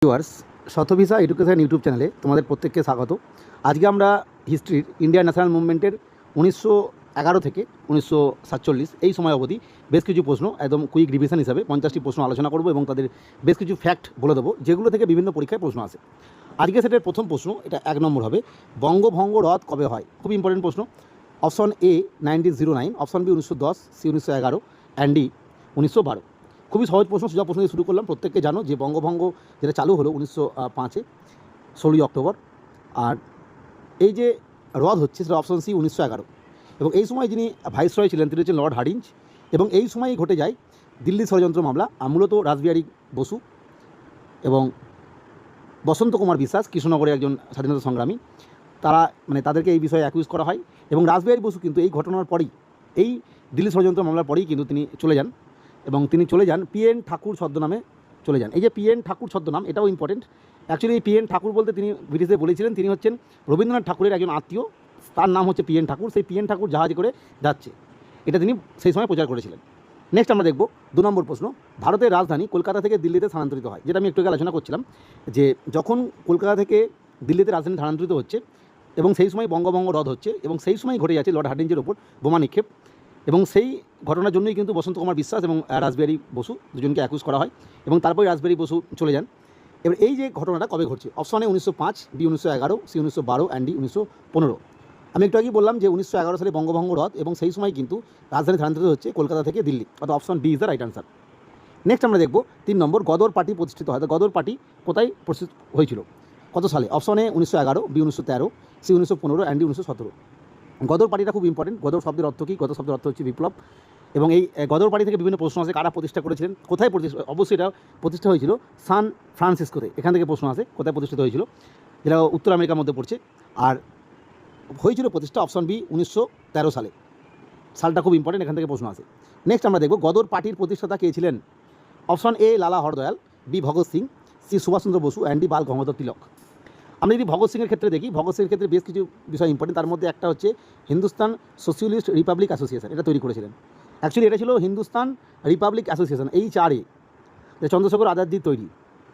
Viewers, শতভিসা education YouTube চ্যানেলে তোমাদের প্রত্যেককে স্বাগত। আজকে আমরা হিস্ট্রির ইন্ডিয়ান ন্যাশনাল মুভমেন্টের 1911 থেকে 1947 এই সময় অবধি বেশ কিছু প্রশ্ন একদম কুইক রিভিশন হিসাবে 50টি প্রশ্ন আলোচনা করব এবং তাদের বেশ কিছু ফ্যাক্ট বলে দেবো যেগুলো থেকে বিভিন্ন পরীক্ষায় প্রশ্ন আসে। আজকে সেটার প্রথম প্রশ্ন, এটা 1 নম্বর হবে, বঙ্গভঙ্গ রদ কবে হয়? খুব ইম্পর্টেন্ট প্রশ্ন। Option A 1909, option B 1910, C 1911 and D 1912। খুবই সহজ প্রশ্ন, সোজা প্রশ্ন দিয়ে শুরু করলাম। প্রত্যেককে জানো যে বঙ্গভঙ্গ যেটা চালু হলো 1905-এ 16ই অক্টোবর, আর এই যে রদ হচ্ছে সেটা অপশন সি 1911। এবং এই সময় যিনি ভাইসরয় ছিলেন তিনি হচ্ছেন লর্ড হার্ডিঞ্জ। এবং এই সময়ই ঘটে যায় দিল্লি ষড়যন্ত্র মামলা। মূলত রাসবিহারী বসু এবং বসন্ত কুমার বিশ্বাস, কৃষ্ণনগরের একজন স্বাধীনতা সংগ্রামী, তারা তাদেরকে এই বিষয়ে অ্যাকিউজ করা হয়। এবং রাসবিহারী বসু কিন্তু এই ঘটনার পরেই, এই দিল্লি ষড়যন্ত্র মামলার পরেই কিন্তু তিনি চলে যান, এবং তিনি চলে যান পিএন ঠাকুর ছদ্মনামে চলে যান। এই যে পিএন ঠাকুর ছদ্মনাম, এটাও ইম্পর্টেন্ট। অ্যাকচুয়ালি এই পিএন ঠাকুর বলতে তিনি ব্রিটিশে বলেছিলেন তিনি হচ্ছেন রবীন্দ্রনাথ ঠাকুরের একজন আত্মীয়, তার নাম হচ্ছে পিএন ঠাকুর। সেই পিএন ঠাকুর জাহাজে করে যাচ্ছে, এটা তিনি সেই সময় প্রচার করেছিলেন। নেক্সট আমরা দেখব 2 নম্বর প্রশ্ন, ভারতের রাজধানী কলকাতা থেকে দিল্লিতে স্থানান্তরিত হয়। যেটা আমি একটু আগে আলোচনা করছিলাম যে যখন কলকাতা থেকে দিল্লিতে রাজধানী স্থানান্তরিত হচ্ছে এবং সেই সময় বঙ্গভঙ্গ রদ হচ্ছে এবং সেই সময় ঘটে যাচ্ছে লর্ড হার্ডিঞ্জের ওপর বোমা নিক্ষেপ, এবং সেই ঘটনার জন্যই কিন্তু বসন্ত কুমার বিশ্বাস এবং রাসবিহারী বসু দুজনকে অ্যাকিউজ করা হয় এবং তারপরে রাসবিহারী বসু চলে যান। এবার এই যে ঘটনাটা কবে ঘটছে, option A 1905, B 1911, C 1912 and D 1915। আমি একটু আগেই বললাম যে 1911 সালে বঙ্গভঙ্গ রদ এবং সেই সময় কিন্তু রাজধানী স্থানান্তরিত হচ্ছে কলকাতা থেকে দিল্লি, অর্থাৎ option B is the right answer. Next আমরা দেখব 3 নম্বর, গদর পার্টি প্রতিষ্ঠিত হয়। গদর পার্টি কোথায় প্রতিষ্ঠিত হয়েছিল, কত সালে? Option A 1911, B 1913, C 1915 and D 1917। Ghadar পার্টিটা খুব ইম্পর্টেন্ট। গদর শব্দের অর্থ কী? গদর শব্দের অর্থ হচ্ছে বিপ্লব। এবং এই গদর পার্টি থেকে বিভিন্ন প্রশ্ন আসে, কারা প্রতিষ্ঠা করেছিলেন, কোথায় প্রতিষ্ঠা, অবশ্যই এটা প্রতিষ্ঠা হয়েছিল সান ফ্রান্সিসকোতে। এখান থেকে প্রশ্ন আসে কোথায় প্রতিষ্ঠিত হয়েছিল, যেটা উত্তর আমেরিকার মধ্যে পড়ছে। আর হয়েছিল প্রতিষ্ঠা অপশন বি 1913 সালে। সালটা খুব ইম্পর্টেন্ট, এখান থেকে প্রশ্ন আসে। নেক্সট আমরা দেখব গদর পার্টির প্রতিষ্ঠাতা কে ছিলেন। Option A Lala Hardayal, B Bhagat Singh, C Subhash Chandra Bose and D Bal Gangadhar Tilak. আমরা যদি ভগৎ সিংয়ের ক্ষেত্রে দেখি, ভগৎ সিংয়ের ক্ষেত্রে বেশ কিছু বিষয় ইম্পর্টেন্ট। তার মধ্যে একটা হচ্ছে হিন্দুস্তান সোশ্যালিস্ট রিপাবলিক অ্যাসোসিয়েশন, এটা তৈরি করেছিলেন। অ্যাকচুয়ালি এটা ছিল হিন্দুস্তান রিপাবলিক অ্যাসোসিয়েশন, HRA, যে চন্দ্রশেখর আজাদজির তৈরি।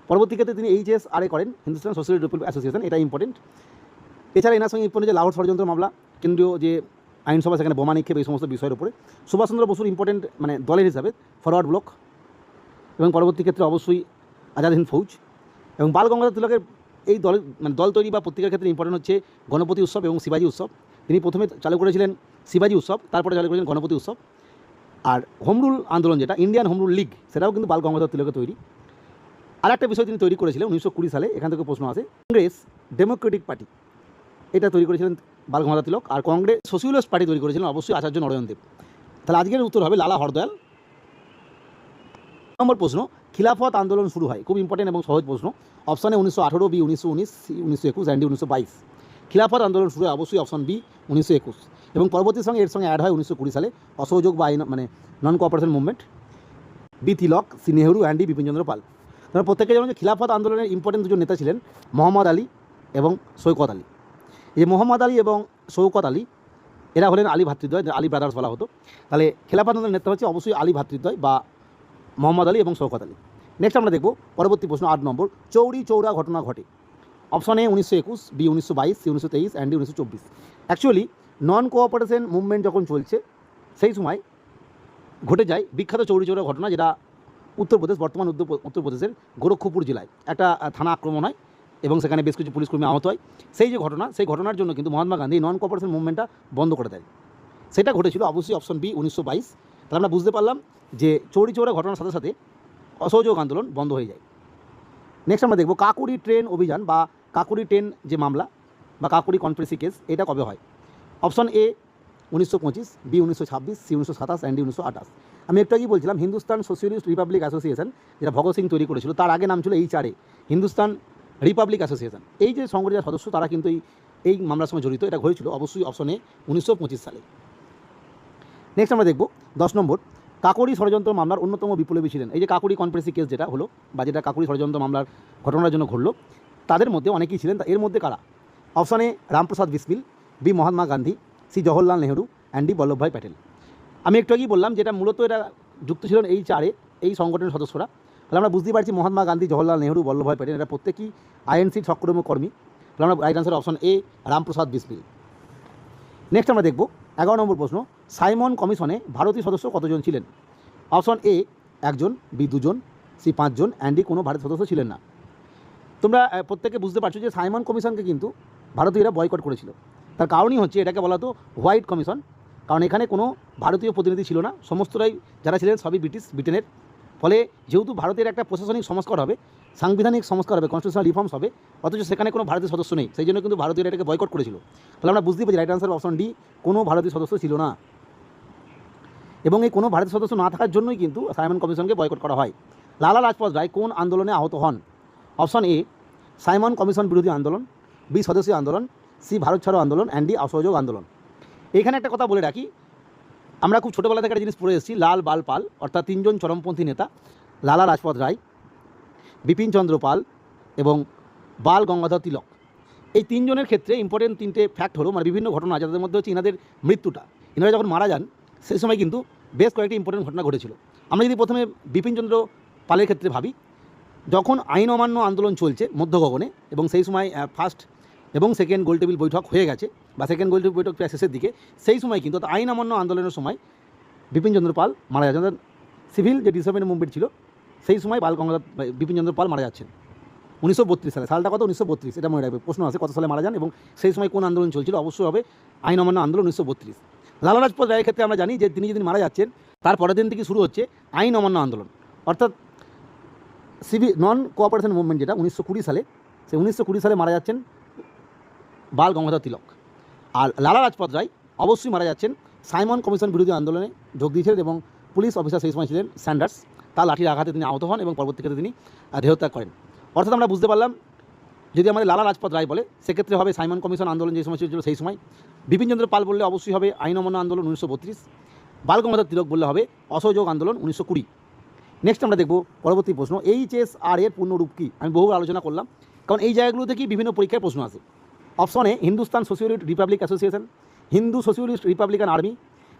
পরবর্তী ক্ষেত্রে তিনি HSRA করেন, হিন্দুস্তান সোশ্যালিস্ট রিপাবলিক অ্যাসোসিয়েশন, এটা ইম্পর্টেন্ট। এছাড়া এনার সঙ্গে ইম্পর্টেন্ট যে লাহোর ষড়যন্ত্র মামলা, কেন্দ্রীয় যে আইনসভা, সেখানে বোমা নিক্ষেপ, এই সমস্ত বিষয়ের উপরে। সুভাষচন্দ্র বসুর ইম্পর্টেন্ট দলের হিসাবে ফরওয়ার্ড ব্লক, এবং পরবর্তী ক্ষেত্রে অবশ্যই আজাদ হিন্দ ফৌজ। এবং বাল গঙ্গাধর তিলকের এই দল তৈরি বা পত্রিকার ক্ষেত্রে ইম্পর্টেন্ট হচ্ছে গণপতি উৎসব এবং শিবাজী উৎসব। তিনি প্রথমে চালু করেছিলেন শিবাজী উৎসব, তারপরে চালু করেছিলেন গণপতি উৎসব। আর হোম রুল আন্দোলন, যেটা ইন্ডিয়ান হোম রুল লীগ, সেটাও কিন্তু বাল গঙ্গাধর তিলকের তৈরি। আর একটা বিষয় তিনি তৈরি করেছিলেন 1920 সালে, এখান থেকে প্রশ্ন আসে, কংগ্রেস ডেমোক্রেটিক পার্টি, এটা তৈরি করেছিলেন বাল গঙ্গাধর তিলক। আর কংগ্রেস সোশ্যালিস্ট পার্টি তৈরি করেছিলেন অবশ্যই আচার্য নরয়ণ দেব। তাহলে আজকের উত্তর হবে লালা হরদয়াল। নম্বর প্রশ্ন, খিলাফত আন্দোলন শুরু হয়। খুব ইম্পর্টেন্ট এবং সহজ প্রশ্ন। অপশানে 1918, বি 1919, সি 1921 অ্যান্ড ডি 1922। খিলাফত আন্দোলন শুরু হয় অবশ্যই অপশন বি 1921। এবং পরবর্তী সঙ্গে এর সঙ্গে অ্যাড হয় 1920 সালে অসহযোগ বা আইন non cooperation movement, B Tilak, C Nehru and D Bipin Chandra Pal. তোমরা প্রত্যেকে জানো যে খিলাফত আন্দোলনের ইম্পর্টেন্ট দুজন নেতা ছিলেন মোহাম্মদ আলী এবং শৌকত আলী। এই মোহাম্মদ আলী এবং শৌকত আলী এরা হলেন আলী ভ্রাতৃদ্বয়, আলী ব্রাদার্স বলা হতো। তাহলে খিলাফত আন্দোলনের নেতা হচ্ছে অবশ্যই আলী ভ্রাতৃদ্বয় বা মোহাম্মদ আলী এবং শৌকত আলী। নেক্সট আমরা দেখব পরবর্তী প্রশ্ন 8 নম্বর, চৌরি চৌরা ঘটনা ঘটে। Option A 1921, B 1922, C 1923 and D 1924। Actually non cooperation movement যখন চলছে সেই সময় ঘটে যায় বিখ্যাত চৌরি চৌরা ঘটনা, যেটা উত্তরপ্রদেশ, বর্তমান উত্তরপ্রদেশের গোরক্ষপুর জেলায় একটা থানা আক্রমণ হয় এবং সেখানে বেশ কিছু পুলিশকর্মী আহত হয়। সেই যে ঘটনা, সেই ঘটনার জন্য কিন্তু মহাত্মা গান্ধী নন কোঅপারেশন মুভমেন্টটা বন্ধ করে দেয়। সেটা ঘটেছিল অবশ্যই অপশন বি 1922। তাহলে আমরা বুঝতে পারলাম যে চৌরি চৌরা ঘটনার সাথে সাথে অসহযোগ আন্দোলন বন্ধ হয়ে যায়। নেক্সট আমরা দেখব কাকুরি ট্রেন অভিযান বা কাকুরি ট্রেন যে মামলা বা কাকুরি কনস্পিরেসি কেস, এটা কবে হয়। Option A 1925, B 1926, C 1927 and D 1928। আমি একটু আগেই বলছিলাম হিন্দুস্তান সোশ্যালিস্ট রিপাবলিক অ্যাসোসিয়েশন, যেটা ভগৎ সিং তৈরি করেছিল, তার আগে নাম ছিল HRA, হিন্দুস্তান রিপাবলিক অ্যাসোসিয়েশন। এই যে সংগঠনের সদস্য, তারা কিন্তু এই মামলার সঙ্গে জড়িত। এটা হয়েছিল অবশ্যই অপশন এ 1925 সালে। নেক্সট আমরা দেখব 10 নম্বর, কাকুরি ষড়যন্ত্র মামলার অন্যতম বিপ্লবী ছিলেন। এই যে কাকুরি কনস্পিরেসি কেস যেটা হলো বা যেটা কাকুরি ষড়যন্ত্র মামলার ঘটনার জন্য ঘটলো, তাদের মধ্যে অনেকেই ছিলেন। এর মধ্যে কারা? Option A Ramprasad Bismil, B Mahatma Gandhi, C Jawaharlal Nehru and D Vallabhbhai Patel. আমি একটু আগেই বললাম যেটা মূলত এটা যুক্ত ছিলেন HRA, এই সংগঠনের সদস্যরা। তাহলে আমরা বুঝতেই পারছি মহাত্মা গান্ধী, জওহরলাল নেহরু, বল্লভভাই প্যাটেল এরা প্রত্যেকেই আইএনসির সক্রিয় কর্মী। তাহলে আমরা right answer option A Ramprasad Bismil. Next আমরা দেখব 11 নম্বর প্রশ্ন, সাইমন কমিশনে ভারতীয় সদস্য কতজন ছিলেন? অপশন এ 1 জন, বি 2 জন, সি 5 জন, অ্যান্ড ডি কোনো ভারতীয় সদস্য ছিলেন না। তোমরা প্রত্যেকে বুঝতে পারছো যে সাইমন কমিশনকে কিন্তু ভারতীয়রা বয়কট করেছিল। তার কারণই হচ্ছে এটাকে বলা হতো হোয়াইট কমিশন, কারণ এখানে কোনো ভারতীয় প্রতিনিধি ছিল না, সমস্তরাই যারা ছিলেন সবই ব্রিটেনের। ফলে যেহেতু ভারতের একটা প্রশাসনিক সংস্কার হবে, সাংবিধানিক সংস্কার হবে, কনস্টিটিউশনাল রিফর্মস হবে, অথচ সেখানে কোনো ভারতীয় সদস্য নেই, সেই জন্য কিন্তু ভারতীয়রা এটাকে বয়কট করেছিল। তাহলে আমরা বুঝতেই পারছি রাইট আনসার অপশন ডি, কোনো ভারতীয় সদস্য ছিল না। এবং এই কোনো ভারতীয় সদস্য না থাকার জন্যই কিন্তু সাইমন কমিশনকে বয়কট করা হয়। লালা লাজপত রায় কোন আন্দোলনে আহত হন? অপশন এ সাইমন কমিশন বিরোধী আন্দোলন, বি স্বদেশী আন্দোলন, সি ভারত ছাড়ো আন্দোলন, অ্যান্ড ডি অসহযোগ আন্দোলন। এখানে একটা কথা বলে রাখি, আমরা খুব ছোটোবেলা থেকে একটা জিনিস পড়ে এসেছি, লাল বাল পাল, অর্থাৎ 3 জন চরমপন্থী নেতা লালা লাজপত রায়, বিপিন চন্দ্র পাল এবং বাল গঙ্গাধর তিলক। এই 3 জনের ক্ষেত্রে ইম্পর্টেন্ট 3টে ফ্যাক্ট হলো, মানে বিভিন্ন ঘটনা আছে, তাদের মধ্যে হচ্ছে ইনাদের মৃত্যুটা। ইনারা যখন মারা যান সেই সময় কিন্তু বেশ কয়েকটি ইম্পর্টেন্ট ঘটনা ঘটেছিল। আমরা যদি প্রথমে বিপিন চন্দ্র পালের ক্ষেত্রে ভাবি, যখন আইন অমান্য আন্দোলন চলছে মধ্য গগনে, এবং সেই সময় ফার্স্ট এবং সেকেন্ড গোলটেবিল বৈঠক হয়ে গেছে, বা সেকেন্ড গোলটেবিল বৈঠক প্রায় শেষের দিকে, সেই সময় কিন্তু আইন অমান্য আন্দোলনের সময় বিপিন চন্দ্র পাল মারা যাচ্ছেন। সিভিল যে ডিসঅ্যাপয়েন্ট মুভমেন্ট ছিল সেই সময় বিপিন চন্দ্র পাল মারা যাচ্ছেন 1932 সালে। সালটা কত? 1932, এটা মনে রাখবে, প্রশ্ন আছে কত সালে মারা যান এবং সেই সময় কোন আন্দোলন চলছিল, অবশ্যই হবে আইন অমান্য আন্দোলন 1932। লালা লাজপত রায়ের ক্ষেত্রে আমরা জানি যে তিনি যেদিন মারা যাচ্ছেন তার পরের দিন থেকে শুরু হচ্ছে আইন অমান্য আন্দোলন, অর্থাৎ সিভিল নন কোঅপারেশন মুভমেন্ট, যেটা 1920 সালে, সেই 1920 সালে মারা যাচ্ছেন বাল গঙ্গাধর তিলক। আর লালা লাজপত রায় অবশ্যই মারা যাচ্ছেন সাইমন কমিশন বিরোধী আন্দোলনে যোগ দিয়েছিলেন, এবং পুলিশ অফিসার সেই সময় ছিলেন স্যান্ডার্স, তার লাঠির আঘাতে তিনি আহত হন এবং পরবর্তী ক্ষেত্রে তিনি দেহত্যাগ করেন। অর্থাৎ আমরা বুঝতে পারলাম, যদি আমাদের লালা লাজপত রায় বলে সেক্ষেত্রে হবে সাইমন কমিশন আন্দোলন যে সময় ছিল সেই সময়, বিপিন চন্দ্র পাল বললে অবশ্যই হবে আইন অমান্য আন্দোলন 1932, বাল গঙ্গাধর তিলক বললে হবে অসহযোগ আন্দোলন 1920। নেক্সট আমরা দেখব পরবর্তী প্রশ্ন, HSR এর পূর্ণরূপ কী? আমি বহু আলোচনা করলাম, কারণ এই জায়গাগুলো থেকেই বিভিন্ন পরীক্ষায় প্রশ্ন আসে। অপশন এ Hindustan socialist Republic association, Hindu socialist Republican army,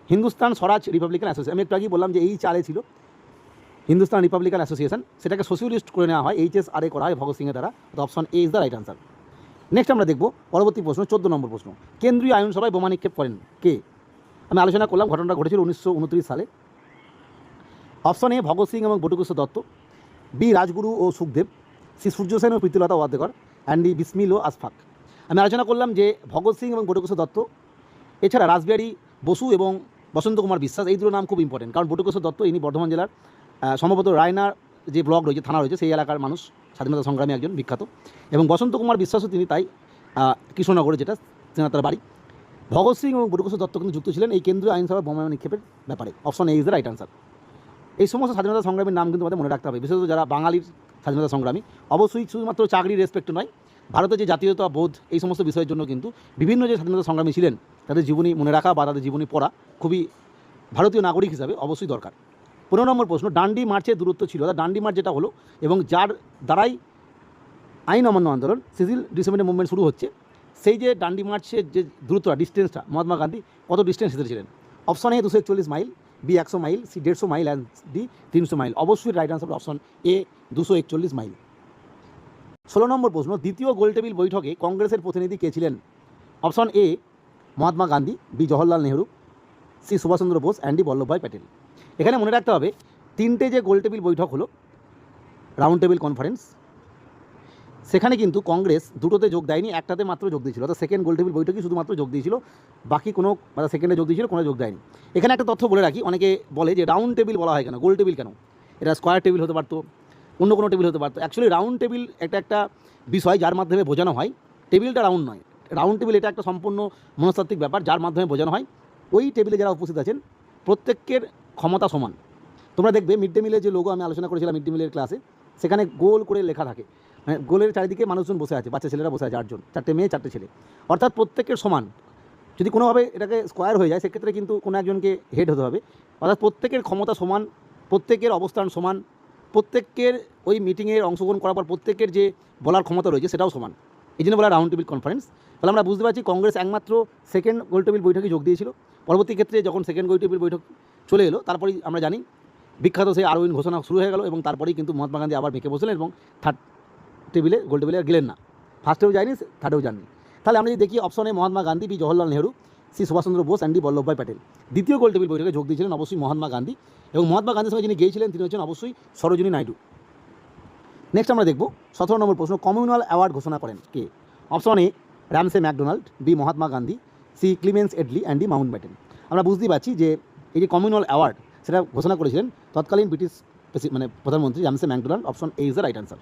Hindustan স্বরাজ রিপাবলিকান অ্যাসোসিয়েশন। আমি একটু আগেই বললাম যে HR ছিল হিন্দুস্তান রিপাবলিকান অ্যাসোসিয়েশন, সেটাকে সোশিয়ালিস্ট করে নেওয়া হয়, HSR করা হয় ভগৎ সিংয়ের দ্বারা। তো option A is the right answer. Next আমরা দেখব পরবর্তী প্রশ্ন, 14 নম্বর প্রশ্ন, কেন্দ্রীয় আইনসভায় বোমা নিক্ষেপ করেন কে? আমি আলোচনা করলাম, ঘটনাটা ঘটেছিল 1929 সালে। অপশন এ ভগৎ সিং এবং বটুকেশ্বর দত্ত, বি রাজগুরু ও সুখদেব, সি সূর্য সেন ও প্রীতিলতা ওয়াদ্দেকর, অ্যান্ড ডি বিসমিল ও আশফাক। আমি আলোচনা করলাম যে ভগৎ সিং এবং বটুকেশ্বর দত্ত, এছাড়া রাসবিহারী বসু এবং বসন্ত কুমার বিশ্বাস, এই দুটো নাম খুব ইম্পর্টেন্ট, কারণ বটুকেশ্বর দত্ত ইনি বর্ধমান জেলার সম্ভবত রায়নার যে ব্লক রয়েছে, থানা রয়েছে, সেই এলাকার মানুষ, স্বাধীনতা সংগ্রামী একজন বিখ্যাত, এবং বসন্ত কুমার বিশ্বাসও তিনি তাই কৃষ্ণনগরে, যেটা তার বাড়ি। ভগৎ সিং এবং বটুকেশ্বর দত্ত কিন্তু যুক্ত ছিলেন এই কেন্দ্রীয় আইনসভা বোমা নিক্ষেপের ব্যাপারে। Option A is the right answer. এই সমস্ত স্বাধীনতা সংগ্রামীর নাম কিন্তু আমাদের মনে রাখতে হবে, বিশেষত যারা বাঙালির স্বাধীনতা সংগ্রামী। অবশ্যই শুধুমাত্র চাকরির রেসপেক্ট নয়, ভারতের যে জাতীয়তা বোধ, এই সমস্ত বিষয়ের জন্য কিন্তু বিভিন্ন যে স্বাধীনতা সংগ্রামী ছিলেন তাদের জীবনী মনে রাখা বা তাদের জীবনী পড়া খুবই ভারতীয় নাগরিক হিসাবে অবশ্যই দরকার। 15 নম্বর প্রশ্ন, ডান্ডি মার্চের দূরত্ব ছিল, ডান্ডি মার্চ যেটা হলো এবং যার দ্বারাই আইন অমান্য আন্দোলন সিভিল ডিসঅ্যাপয়েন্ট মুভমেন্ট শুরু হচ্ছে, সেই যে ডান্ডি মার্চের যে দূরত্বটা, ডিস্টেন্সটা, মহাত্মা গান্ধী কত ডিস্টেন্স হেঁটে ছিলেন? Option A 241 mile, B 100 mile, C 150 mile, and D 300 mile. অবশ্যই রাইট আনসার অপশন এ 241 মাইল। 16 নম্বর প্রশ্ন, দ্বিতীয় গোলটেবিল বৈঠকে কংগ্রেসের প্রতিনিধি কে ছিলেন? Option A Mahatma Gandhi, B Jawaharlal Nehru, C Subhash Chandra Bose, and D Vallabhbhai Patel. এখানে মনে রাখতে হবে 3টে যে গোলটেবিল বৈঠক হলো, রাউন্ড টেবিল কনফারেন্স, সেখানে কিন্তু কংগ্রেস দুটোতে যোগ দেয়নি, একটাতে মাত্র যোগ দিয়েছিল, অর্থাৎ সেকেন্ড গোলটেবিল বৈঠকই শুধুমাত্র যোগ দিয়েছিল, বাকি কোনো সেকেন্ডে যোগ দিয়েছিল, কোনো যোগ দেয়নি। এখানে একটা তথ্য বলে রাখি, অনেকে বলে যে রাউন্ড টেবিল বলা হয় কেন, গোল টেবিল কেন? এটা স্কোয়ার টেবিল হতে পারতো, অন্য কোনো টেবিল হতে পারতো। অ্যাকচুয়ালি রাউন্ড টেবিল একটা বিষয় যার মাধ্যমে বোঝানো হয় টেবিলটা রাউন্ড নয়, রাউন্ড টেবিল এটা একটা সম্পূর্ণ মনস্তাত্ত্বিক ব্যাপার, যার মাধ্যমে বোঝানো হয় ওই টেবিলে যারা উপস্থিত আছেন প্রত্যেকের ক্ষমতা সমান। তোমরা দেখবে মিড ডে মিলের যে লোগো আমি আলোচনা করেছিলাম মিড ডে মিলের ক্লাসে, সেখানে গোল করে লেখা থাকে, মানে গোলের চারিদিকে মানুষজন বসে আছে, বাচ্চা ছেলেরা বসে আছে 8 জন, 4টে মেয়ে 4টে ছেলে, অর্থাৎ প্রত্যেকের সমান। যদি কোনোভাবে এটাকে স্কোয়ার হয়ে যায় সেক্ষেত্রে কিন্তু কোনো একজনকে হেড হতে হবে, অর্থাৎ প্রত্যেকের ক্ষমতা সমান, প্রত্যেকের অবস্থান সমান, প্রত্যেকের ওই মিটিংয়ের অংশগ্রহণ করার পর প্রত্যেকের যে বলার ক্ষমতা রয়েছে সেটাও সমান, এই জন্য বলা রাউন্ড টেবিল কনফারেন্স। তাহলে আমরা বুঝতে পারছি কংগ্রেস একমাত্র সেকেন্ড গোল টেবিল বৈঠকে যোগ দিয়েছিল। পরবর্তী ক্ষেত্রে যখন সেকেন্ড গোল টেবিল বৈঠক চলে এলো, তারপরেই আমরা জানি বিখ্যাত সেই আরউইন ঘোষণা শুরু হয়ে গেল এবং তারপরেই কিন্তু মহাত্মা গান্ধী আবার বেঁকে বসলেন এবং থার্ড টেবিলে গোল টেবিলে আর গেলেন না, ফার্স্টেও যায়নি, থার্ডেও যাননি। তাহলে আমরা যদি দেখি অপশনে Mahatma Gandhi, B Jawaharlal Nehru, C Subhash Chandra Bose and D Vallabhbhai Patel. দ্বিতীয় গোল টেবিল বৈঠকে যোগ দিয়েছিলেন অবশ্যই মহাত্মা গান্ধী, এবং মহাত্মা গান্ধীর সঙ্গে যিনি গিয়েছিলেন তিনি হচ্ছেন অবশ্যই সরোজিনী নাইডু। নেক্সট আমরা দেখব 17 নম্বর প্রশ্ন, কমিউনাল অ্যাওয়ার্ড ঘোষণা করেন কে? Option A Ramsay MacDonald, B Mahatma Gandhi, C Clement Attlee and D Mountbatten. আমরা বুঝতেই পারছি যে এই যে কমিউনাল অ্যাওয়ার্ড সেটা ঘোষণা করেছিলেন তৎকালীন ব্রিটিশ প্রধানমন্ত্রী Ramsay McDonald. Option A is the right answer.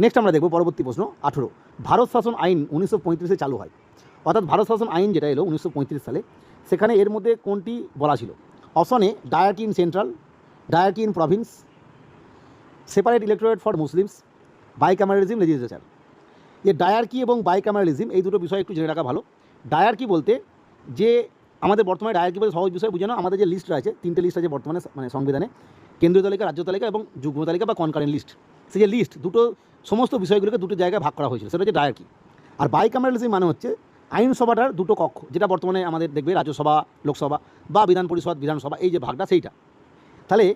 Next আমরা দেখব পরবর্তী প্রশ্ন 18, ভারত শাসন আইন 1935-এ চালু হয়, অর্থাৎ ভারত শাসন আইন যেটা এলো 1935 সালে, সেখানে এর মধ্যে কোনটি বলা ছিল? Option A dyarchy in central, dyarchy in province, separate electorate for Muslims, bicameralism legislature. এই ডায়ার্কি এবং বাইক্যামারালিজম এই দুটো বিষয় একটু জেনে রাখা ভালো। ডায়ার্কি বলতে যে আমাদের বর্তমানে ডায়ার্কি বলতে সহজ বিষয় বুঝানো, আমাদের যে লিস্ট আছে, 3টে লিস্ট আছে বর্তমানে মানে সংবিধানে, কেন্দ্রীয় তালিকা, রাজ্য তালিকা এবং যুগ্ম তালিকা বা কনকারেন্ট লিস্ট। সেই যে লিস্ট দুটো সমস্ত বিষয়গুলোকে দুটো জায়গায় ভাগ করা হয়েছিল, সেটা হচ্ছে ডায়ার্কি। আর বাইক্যামারালিজম মানে হচ্ছে আইনসভাটার দুটো কক্ষ, যেটা বর্তমানে আমাদের দেখবে রাজ্যসভা, লোকসভা বা বিধান পরিষদ, বিধানসভা, এই যে ভাগটা সেইটা। তাহলে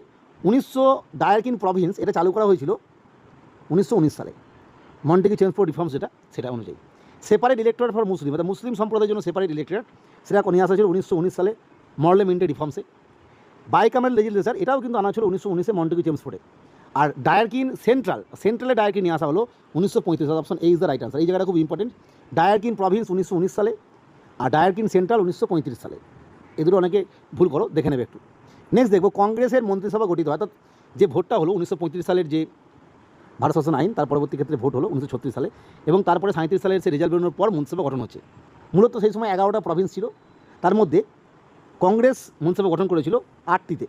1900 ডায়ার্কি ইন প্রভিন্স এটা চালু করা হয়েছিল 1919 সালে, মন্টেগু চেঞ্জ ফর রিফর্মস সেটা অনুযায়ী। সেপারেট ইলেক্টোরেট ফর মুসলিম, অর্থাৎ মুসলিম সম্প্রদায়ের জন্য সেপারেট ইলেক্টোরেট, সেটা নিয়ে আসা ছিল 1919 সালে মর্লে মিন্টে রিফর্মসে। বাইক্যামারাল লেজিসলেচার এটাও কিন্তু আনা ছিল 1919-এ মন্টেগু চেঞ্জ ফোর্ডে। আর ডায়ার্কি ইন সেন্ট্রালে ডায়ার্কি নিয়ে আসা হলো 1935। Option A is the right answer. এই জায়গাটা খুব ইম্পর্টেন্ট। ডায়ার্কি ইন প্রভিন্স 1919 সালে আর ডায়ার্কি ইন সেন্ট্রাল 1935 সালে। এই দুটো অনেকে ভুল করো, দেখে নেবে একটু। নেক্সট দেখবো কংগ্রেসের মন্ত্রিসভা গঠিত, অর্থাৎ যে ভোটটা হলো 1935 সালের যে ভারত শাসন আইন, তার পরবর্তী ক্ষেত্রে ভোট হলো 1936 সালে, এবং তারপরে 37 সালের সে রেজাল্ট বেরোনোর পর মন্ত্রিসভা গঠন হচ্ছে। মূলত সেই সময় 11টা প্রভিন্স ছিল, তার মধ্যে কংগ্রেস মন্ত্রিসভা গঠন করেছিল 8টিতে,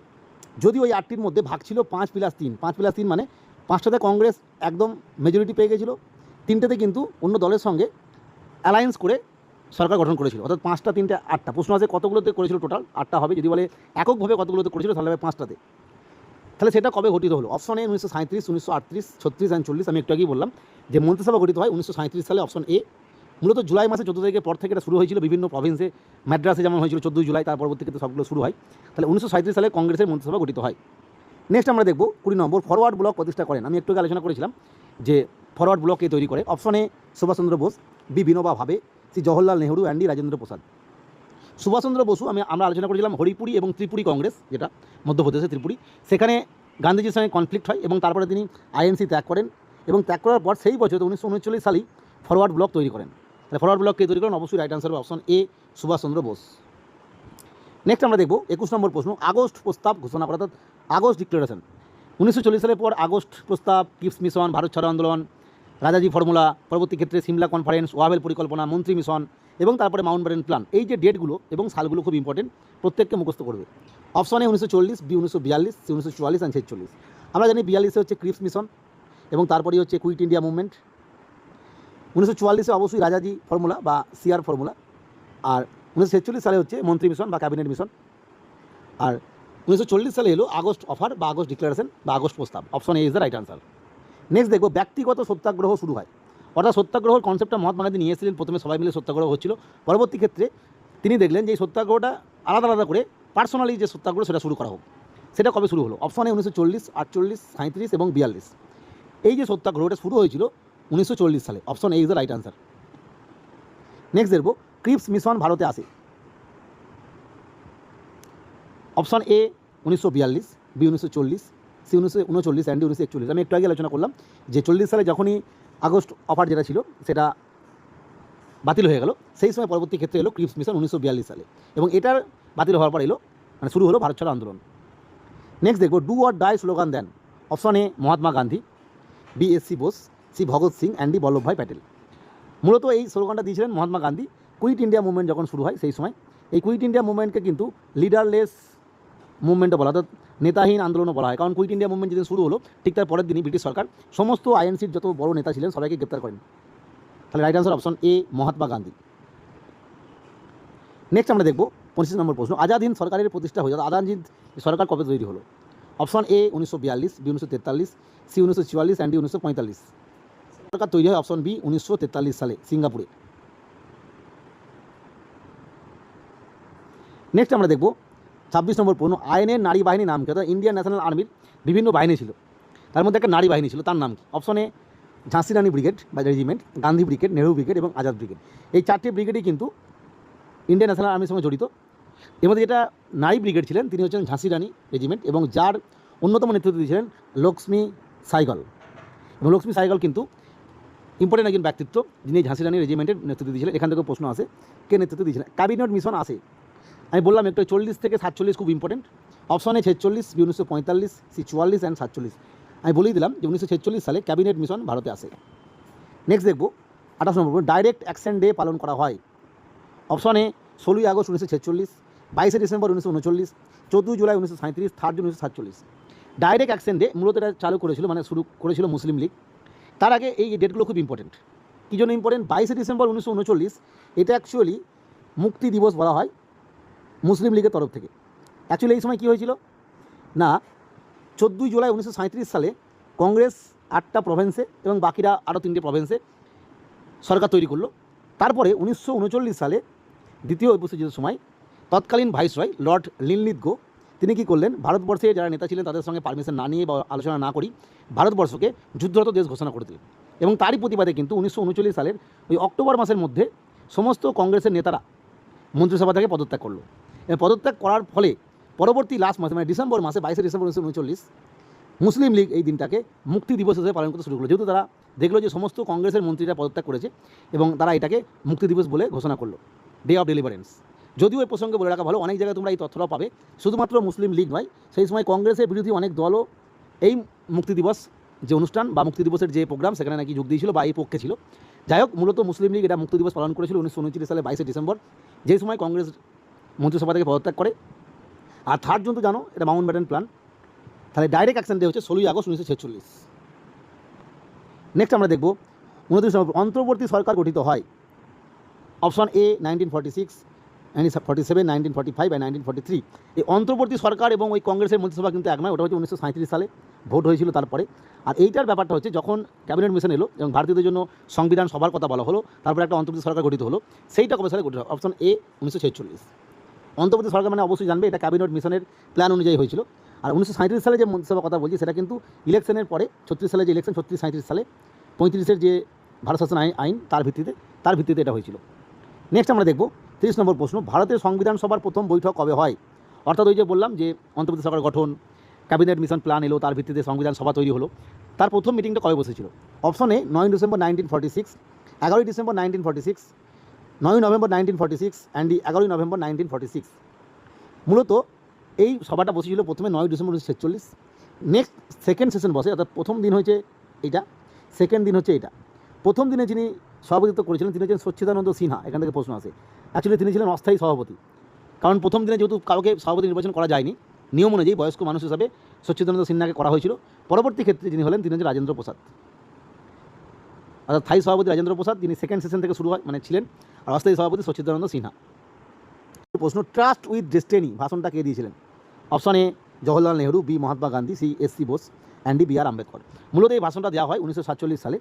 যদি ওই 8টির মধ্যে ভাগ ছিল 5+3। 5+3 মানে 5টাতে কংগ্রেস একদম মেজরিটি পেয়ে গেছিলো, 3টেতে কিন্তু অন্য দলের সঙ্গে অ্যালায়েন্স করে সরকার গঠন করেছিল, অর্থাৎ 5টা 3টে 8টা। প্রশ্ন আছে কতগুলোতে করেছিল? টোটাল 8টা হবে। যদি বলে এককভাবে কতগুলোতে করেছিল তাহলে হবে 5টাতে। তাহলে সেটা কবে গঠিত হলো? Option A 1937, 1938, 36 and 40। আমি একটু আগেই বললাম যে মন্ত্রিসভা গঠিত হয় 1937 সালে, অপশন এ। মূলত জুলাই মাসে 14 তারিখের পর থেকে এটা শুরু হয়েছিল বিভিন্ন প্রভিন্সে, ম্যাড্রাসে যেমন হয়েছিল 14 জুলাই, তার পরবর্তী ক্ষেত্রে সবগুলো শুরু হয়। তাহলে 1937 সালে কংগ্রেসের মন্ত্রিসভা গঠিত হয়। নেক্সট আমরা দেখব 20 নম্বর, ফরওয়ার্ড ব্লক প্রতিষ্ঠা করেন। আমি একটু আগে আলোচনা করেছিলাম যে ফরওয়ার্ড ব্লক কে তৈরি করে। Option A Subhash Chandra Bose, B Vinoba ভাবে, C Jawaharlal Nehru and D Rajendra Prasad. Subhash Chandra Basu আমরা আলোচনা করেছিলাম হরিপুরি এবং ত্রিপুরি কংগ্রেস, যেটা মধ্যপ্রদেশে ত্রিপুরি, সেখানে গান্ধীজির সঙ্গে কনফ্লিক্ট হয় এবং তারপরে তিনি আইএনসি ত্যাগ করেন, এবং ত্যাগ করার পর সেই বছর 1939 সালেই ফরওয়ার্ড ব্লক তৈরি করেন। তাহলে ফরওয়ার্ড ব্লক কে তৈরি করেন? অবশ্যই রাইট আনসার হবে option A, Subhash Chandra Bose. Next আমরা দেখব 21 নম্বর প্রশ্ন, আগস্ট প্রস্তাব ঘোষণা করা, অর্থাৎ আগস্ট ডিক্লারেশন। 1940 সালের পর আগস্ট প্রস্তাব, কিপস মিশন, ভারত ছাড়ো আন্দোলন, রাজাজি ফর্মুলা, পরবর্তী ক্ষেত্রে সিমলা কনফারেন্স, ওয়াবেল পরিকল্পনা, মন্ত্রী মিশন এবং তারপরে মাউন্ট ব্যাটেন প্ল্যান। এই যে ডেটগুলো এবং সালগুলো খুব ইম্পর্টেন্ট, প্রত্যেককে মুখস্থ করবে। Option A 1940, B 1942, C 1944 and 46। আমরা জানি 42-এ হচ্ছে ক্রিপস মিশন এবং তারপরেই হচ্ছে কুইট ইন্ডিয়া মুভমেন্ট। 1944-এ অবশ্যই রাজাজি ফর্মুলা বা সিআর ফর্মুলা, আর 1946 সালে হচ্ছে মন্ত্রী মিশন বা ক্যাবিনেট মিশন, আর 1940 সালে এলো আগস্ট অফার বা আগস্ট ডিক্লারেশন বা আগস্ট প্রস্তাব। Option A is the right answer. Next দেখবো ব্যক্তিগত সত্যাগ্রহ শুরু হয়, অর্থাৎ সত্যাগ্রহর কনসেপ্টটা মহাত্মা গান্ধী নিয়ে এসেছিলেন। প্রথমে সবাই মিলে সত্যাগ্রহ হচ্ছিল, পরবর্তী ক্ষেত্রে তিনি দেখলেন যে এই সত্যাগ্রহটা আলাদা আলাদা করে পার্সোনালি যে সত্যাগ্রহ সেটা শুরু করা হোক। সেটা কবে শুরু হলো? অপশন এ 1940, 48, 37 এবং 42। এই যে সত্যাগ্রহটা শুরু হয়েছিল 1940 সালে। Option A is the right answer. Next দেখবো ক্রিপস মিশন ভারতে আসে। Option A 1942, B 1940, C 1939 and D 1941। আমি একটু আগে আলোচনা করলাম যে 40 সালে যখনই আগস্ট অফার যেটা ছিল সেটা বাতিল হয়ে গেল, সেই সময় পরবর্তী ক্ষেত্রে এলো ক্রিপস মিশন 1942 সালে, এবং এটার বাতিল হওয়ার পর এলো মানে শুরু হলো ভারত ছাড়ো আন্দোলন। নেক্সট দেখবো ডু অর ডাই স্লোগান দেন। Option A Mahatma Gandhi, B S C Bose, C Bhagat Singh and D Vallabhbhai Patel. মূলত এই স্লোগানটা দিয়েছিলেন Mahatma Gandhi. Quit India movement যখন শুরু হয় সেই সময় এই কুইট ইন্ডিয়া মুভমেন্টকে কিন্তু লিডারলেস মুভমেন্টও বলা, অর্থাৎ নেতাহীন আন্দোলনও বলা হয়। কারণ কুইট ইন্ডিয়া মুভমেন্ট যেদিন শুরু হলো ঠিক তার পরের দিনই ব্রিটিশ সরকার সমস্ত আইএনসির যত বড় নেতা ছিলেন সবাইকে গ্রেপ্তার করেন। তাহলে right answer option A, Mahatma Gandhi. Next আমরা দেখব 25 নম্বর প্রশ্ন, আজাদ হিন্দ সরকারের প্রতিষ্ঠা হয়ে যাবে। আজাদ হিন্দ সরকার কবে তৈরি হলো? Option A 1942, B 1943, C 1944 and D 1945। সরকার তৈরি হয় অপশন বি 1943 সালে সিঙ্গাপুরে। নেক্সট আমরা দেখব 26 নম্বর প্রশ্ন, আইনের নারী বাহিনী নাম কি? অর্থাৎ ইন্ডিয়ান ন্যাশনাল আর্মির বিভিন্ন বাহিনী ছিল, তার মধ্যে একটা নারী বাহিনী ছিল, তার নাম কি? অপশন এ ঝাঁসি রানী ব্রিগেড বা regiment, Gandhi brigade, Nehru brigade এবং আজাদ ব্রিগেড। এই 4টে ব্রিগেডই কিন্তু ইন্ডিয়ান ন্যাশনাল আর্মির সঙ্গে জড়িত। এর মধ্যে যেটা নারী ব্রিগেড ছিলেন তিনি হচ্ছেন ঝাঁসি রানী রেজিমেন্ট, এবং যার অন্যতম নেতৃত্ব দিয়েছিলেন লক্ষ্মী সাইগল। এবং লক্ষ্মী সাইগল কিন্তু ইম্পর্টেন্ট একজন ব্যক্তিত্ব, যিনি ঝাঁসি রানী রেজিমেন্টের নেতৃত্ব দিয়েছিলেন। এখান থেকে প্রশ্ন আসে, কে নেতৃত্ব দিয়েছিলেন? ক্যাবিনেট মিশন আসে, আমি বললাম একটু 40 থেকে 47 খুব ইম্পর্টেন্ট। অপশনে 46, বি 1945, সি 44 অ্যান্ড 47। আমি বলেই দিলাম যে 1946 সালে ক্যাবিনেট মিশন ভারতে আসে। নেক্সট দেখব 28 নম্বর, ডাইরেক্ট অ্যাকশন ডে পালন করা হয়। অপশনে 16ই আগস্ট 1946, 22শে ডিসেম্বর 1939, 14ই July 1937, 3 June 1947। Direct action day মূলত এটা চালু করেছিল, মানে শুরু করেছিল মুসলিম লীগ। তার আগে এই ডেটগুলো খুব ইম্পর্টেন্ট। কী জন্য ইম্পর্টেন্ট? 22শে ডিসেম্বর 1939 এটা অ্যাকচুয়ালি মুক্তি দিবস বলা হয় মুসলিম লীগের তরফ থেকে। অ্যাকচুয়ালি এই সময় কী হয়েছিল না, 14ই জুলাই 1937 সালে কংগ্রেস 8টা প্রভিন্সে এবং বাকিরা আরও 3টে প্রভিন্সে সরকার তৈরি করলো। তারপরে 1939 সালে দ্বিতীয় উপস্থিতির সময় তৎকালীন ভাইসরয় লর্ড লিনলিথগো তিনি কী করলেন, ভারতবর্ষে যারা নেতা ছিলেন তাদের সঙ্গে পারমিশন না নিয়ে বা আলোচনা না করেই ভারতবর্ষকে যুদ্ধরত দেশ ঘোষণা করে দিলেন। এবং তারই প্রতিবাদে কিন্তু 1939 সালের ওই অক্টোবর মাসের মধ্যে সমস্ত কংগ্রেসের নেতারা মন্ত্রিসভা থেকে পদত্যাগ করলো। এবং পদত্যাগ করার ফলে পরবর্তী লাস্ট মাসে মানে ডিসেম্বর মাসে 22শে ডিসেম্বর 1939 মুসলিম লীগ এই দিনটাকে মুক্তি দিবস হিসেবে পালন করতে শুরু করলো, যেহেতু তারা দেখলো যে সমস্ত কংগ্রেসের মন্ত্রীরা পদত্যাগ করেছে এবং তারা এটাকে মুক্তি দিবস বলে ঘোষণা করলো, ডে অফ ডেলিভারেন্স। যদিও এই প্রসঙ্গে বলে রাখা ভালো, অনেক জায়গায় তোমরা এই তথ্যটাও পাবে, শুধুমাত্র মুসলিম লীগ নয়, সেই সময় কংগ্রেসের বিরোধী অনেক দলও এই মুক্তি দিবস যে অনুষ্ঠান বা মুক্তি দিবসের যে প্রোগ্রাম সেখানে নাকি যোগ দিয়েছিল বা এই পক্ষে ছিল। যাই হোক, মূলত মুসলিম লীগ এটা মুক্তি দিবস পালন করেছিল 1939 সালে 22শে ডিসেম্বর, যে সময় কংগ্রেস মন্ত্রিসভা থেকে পদত্যাগ করে। আর 3 জুন তো জানো এটা মাউন্ট ব্যাটেন প্ল্যান। তাহলে ডাইরেক্ট অ্যাকশন ডে হচ্ছে 16ই আগস্ট 1946। নেক্সট আমরা দেখব 29 নম্বর, অন্তর্বর্তী সরকার গঠিত হয়। অপশন এ 1946, 1947, 1945 বা 1943। এই অন্তর্বর্তী সরকার এবং ওই কংগ্রেসের মন্ত্রিসভা কিন্তু এক নয়, ওটা হচ্ছে 1937 সালে ভোট হয়েছিল তারপরে। আর এইটার ব্যাপারটা হচ্ছে যখন ক্যাবিনেট মিশন এলো এবং ভারতীয়দের জন্য সংবিধান সভার কথা বলা হলো, তারপরে একটা অন্তর্বর্তী সরকার গঠিত হলো, সেইটা কবে সালে গঠিত হয়? অপশন এ 1946। অন্তর্বর্তী সরকার মানে অবশ্যই জানবে এটা ক্যাবিনেট মিশনের প্ল্যান অনুযায়ী হয়েছিল। আর 1937 সালে যে মন্ত্রিসভার কথা বলছি সেটা কিন্তু ইলেকশনের পরে 36 সালে যে ইলেকশন 36-37 সালে 35-এর যে ভারত শাসন আইন তার ভিত্তিতে এটা হয়েছিল। নেক্সট আমরা দেখব 30 নম্বর প্রশ্ন, ভারতের সংবিধান সভার প্রথম বৈঠক কবে হয়? অর্থাৎ ওই যে বললাম যে অন্তর্বর্তী সরকার গঠন, ক্যাবিনেট মিশন প্ল্যান এলো, তার ভিত্তিতে সংবিধান সভা তৈরি হলো, তার প্রথম মিটিংটা কবে বসেছিল? অপশনে 9 ডিসেম্বর 1946, 11ই ডিসেম্বর 1946, 9ই নভেম্বর 1946 অ্যান্ড 11ই নভেম্বর 1946। মূলত এই সভাটা বসেছিল প্রথমে 9 ডিসেম্বর 1946। নেক্সট সেকেন্ড সেশন বসে, অর্থাৎ প্রথম দিন হয়েছে এইটা, সেকেন্ড দিন হচ্ছে এটা। প্রথম দিনে যিনি সভাপতিত্ব করেছিলেন তিনি হচ্ছেন সচ্চিদানন্দ সিনহা। এখান থেকে প্রশ্ন আসে, অ্যাকচুয়ালি তিনি ছিলেন অস্থায়ী সভাপতি, কারণ প্রথম দিনে যেহেতু কাউকে সভাপতি নির্বাচন করা যায়নি, নিয়ম অনুযায়ী বয়স্ক মানুষ হিসাবে সচ্চিদানন্দ সিনহাকে করা হয়েছিল। পরবর্তী ক্ষেত্রে যিনি হলেন তিনি হচ্ছেন রাজেন্দ্র প্রসাদ, অর্থাৎ স্থায়ী সভাপতি রাজেন্দ্র প্রসাদ, যিনি সেকেন্ড সেশন থেকে শুরু হয় মানে ছিলেন, আর অস্থায়ী সভাপতি সচ্চিদানন্দ সিনহা। প্রশ্ন, ট্রাস্ট উইথ ডেস্টিনি ভাষণটা কে দিয়েছিলেন? Option A Jawaharlal Nehru, B Mahatma Gandhi, C S C. Bose and D B R. Ambedkar. মূলত এই ভাষণটা দেওয়া হয় 1947 সালে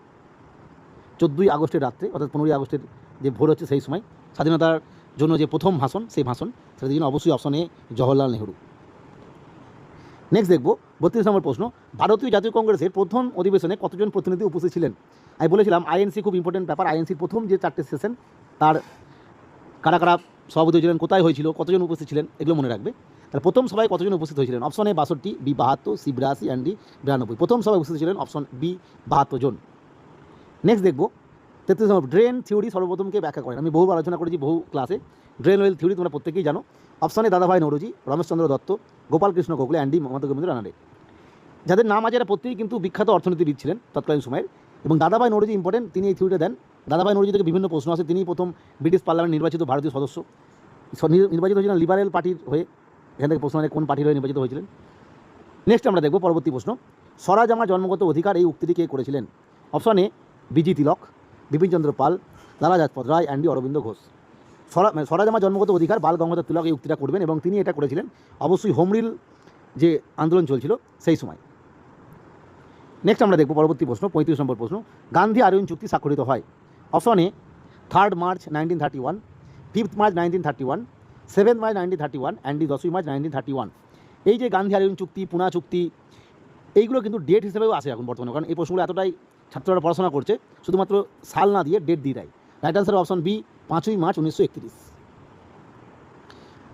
14ই আগস্টের রাত্রে, অর্থাৎ 15ই আগস্টের যে ভোর হচ্ছে সেই সময়, স্বাধীনতার জন্য যে প্রথম ভাষণ সেই ভাষণ, সেটার জন্য অবশ্যই option A Jawaharlal Nehru. Next দেখব 32 নম্বর প্রশ্ন, ভারতীয় জাতীয় কংগ্রেসের প্রথম অধিবেশনে কতজন প্রতিনিধি উপস্থিত ছিলেন? আমি বলেছিলাম আইএনসি খুব ইম্পর্টেন্ট ব্যাপার, আইএনসির প্রথম যে 4টে সেশন তার কারা কারা সভাপতি হয়েছিলেন, কোথায় হয়েছিল, কতজন উপস্থিত ছিলেন, এগুলো মনে রাখবে। তাহলে প্রথম সভায় কতজন উপস্থিত হয়েছিলেন? Option A 62, B 72, C 82 and D 92। প্রথম সভায় উপস্থিত ছিলেন অপশন বি 72 জন। নেক্সট দেখব 33 নম্বর, ড্রেন থিওরি সর্বপ্রথমকে ব্যাখ্যা করেন। আমি বহু আলোচনা করেছি বহু ক্লাসে, ড্রেন ওয়েল থিওরি তোমরা প্রত্যেকেই জানো। অপশনে দাদাভাই নৌরোজি, রমেশচন্দ্র দত্ত, গোপালকৃষ্ণ গোখলে অ্যান্ড ডি মমতা গোবিন্দ রানাডে। যাদের নাম আছে এরা প্রত্যেকেই কিন্তু বিখ্যাত অর্থনীতিবিদ ছিলেন তৎকালীন সময়ের, এবং দাদাভাই নৌরোজি ইম্পর্টেন্ট, তিনি এই থিওরিটা দেন। দাদাভাই নৌরোজি থেকে বিভিন্ন প্রশ্ন আসে, তিনি প্রথম ব্রিটিশ পার্লামেন্ট নির্বাচিত ভারতীয় সদস্য, নির্বাচিত হয়েছিলেন লিবারেল পার্টির হয়ে। এখান থেকে প্রশ্ন কোন পার্টির হয়ে নির্বাচিত হয়েছিলেন। নেক্সট আমরা দেখব পরবর্তী প্রশ্ন, স্বরাজ আমার জন্মগত অধিকার এই উক্তিটি কে করেছিলেন? Option A busy Tilak, Bipinchandra Pal, Lala Lajpat Rai and D Aurobindo Ghosh. স্বরাজ আমার জন্মগত অধিকার বাল গঙ্গাধর তিলক এই উক্তিটা করবেন, এবং তিনি এটা করেছিলেন অবশ্যই হোম রুল যে আন্দোলন চলছিল সেই সময়। নেক্সট আমরা দেখব পরবর্তী প্রশ্ন 35 নম্বর প্রশ্ন, গান্ধী আরিয়ন চুক্তি স্বাক্ষরিত হয়। Option A 3 March 1931, 5 March 1931, 7 March 1931 and D 10 March 1931। এই যে গান্ধী আলিগড় চুক্তি, পুনা চুক্তি, এইগুলো কিন্তু ডেট হিসেবেও আসে এখন বর্তমানে, কারণ এই প্রশ্নগুলো এতটাই ছাত্ররা পড়াশোনা করছে, শুধুমাত্র সাল না দিয়ে ডেট দিয়ে দেয়। রাইট আনসার অপশন বি 5ই মার্চ 1931।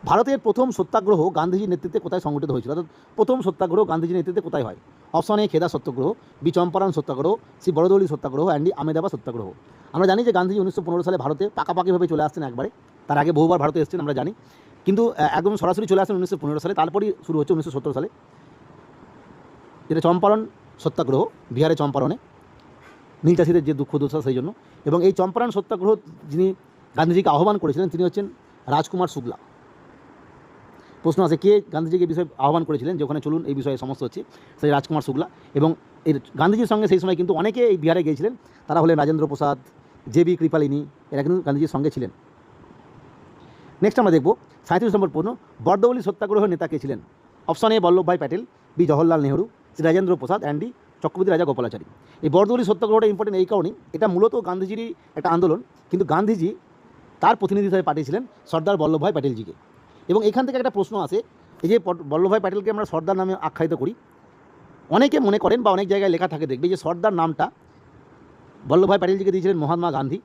ভারতের প্রথম সত্যাগ্রহ গান্ধীজির নেতৃত্বে কোথায় সংগঠিত হয়েছিল? অর্থাৎ প্রথম সত্যাগ্রহ গান্ধীজির নেতৃত্বে কোথায় হয়? Option A Kheda Satyagraha, B Champaran Satyagraha, C Bardoli Satyagraha and D Ahmedabad Satyagraha. আমরা জানি যে গান্ধীজি 1915 সালে ভারতে পাকাপাকিভাবে চলে আসছেন একবারে, তার আগে বহুবার ভারতে এসেছেন আমরা জানি, কিন্তু একদম সরাসরি চলে আসেন 1915 সালে, তারপরই শুরু হচ্ছে 1917 সালে, যেটা চম্পারণ সত্যাগ্রহ, বিহারে চম্পারণে নীল চাষিদের যে দুঃখ দুর্দশা সেই জন্য। এবং এই চম্পারণ সত্যাগ্রহ যিনি গান্ধীজিকে আহ্বান করেছিলেন তিনি হচ্ছেন রাজকুমার শুক্লা। প্রশ্ন আছে কে গান্ধীজিকে এই বিষয়ে আহ্বান করেছিলেন, যে ওখানে চলুন এই বিষয়ে সমস্ত হচ্ছে, সেই রাজকুমার শুক্লা। এবং এর গান্ধীজির সঙ্গে সেই সময় কিন্তু অনেকে এই বিহারে গিয়েছিলেন, তারা হলেন রাজেন্দ্র প্রসাদ, জে.বি. কৃপালিনী, এরা কিন্তু গান্ধীজির সঙ্গে ছিলেন। নেক্সট আমরা দেখব 37 নম্বর প্রশ্ন, বরদৌলি সত্যাগ্রহের নেতা কে ছিলেন? Option A Vallabhbhai Patel, B Jawaharlal Nehru, C Rajendra Prasad and D Chakravarti রাজা গোপালাচারী। এই বরদৌলি সত্যাগ্রহটা ইম্পর্টেন্ট এই কারণেই, এটা মূলত গান্ধীজিরই একটা আন্দোলন, কিন্তু গান্ধীজি তার প্রতিনিধি হিসেবে পাঠিয়েছিলেন সর্দার বল্লভভাই প্যাটেলজিকে। এবং এখান থেকে একটা প্রশ্ন আসে, এই যে বল্লভভাই প্যাটেলকে আমরা সর্দার নামে আখ্যায়িত করি, অনেকে মনে করেন বা অনেক জায়গায় লেখা থাকে দেখবে যে সর্দার নামটা বল্লভভাই প্যাটেলজিকে দিয়েছিলেন মহাত্মা গান্ধী।